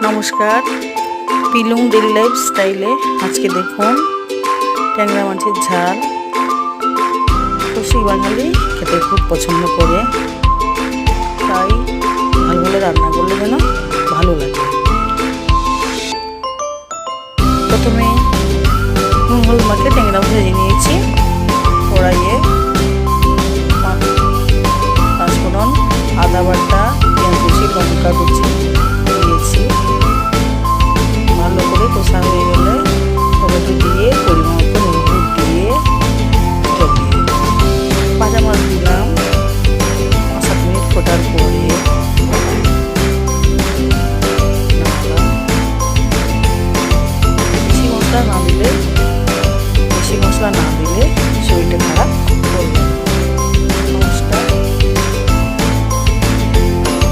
নমস্কার, পিলুং daily life স্টাইলে আজকে দেখুন ট্যাংরা মাছের ঝাল। কৌশিক বাঙালি খেতে খুব পছন্দ করে, তাই ভালো ভালো রান্না করলে যেন ভালো লাগে। প্রথমে নুন হলুদ মাখিয়ে ট্যাংরা ভেজে নিয়েছি। কড়াইয়ে পাঁচফোড়ন, আদা বাটা, পেঁয়াজ কুচি, লঙ্কা কুচি,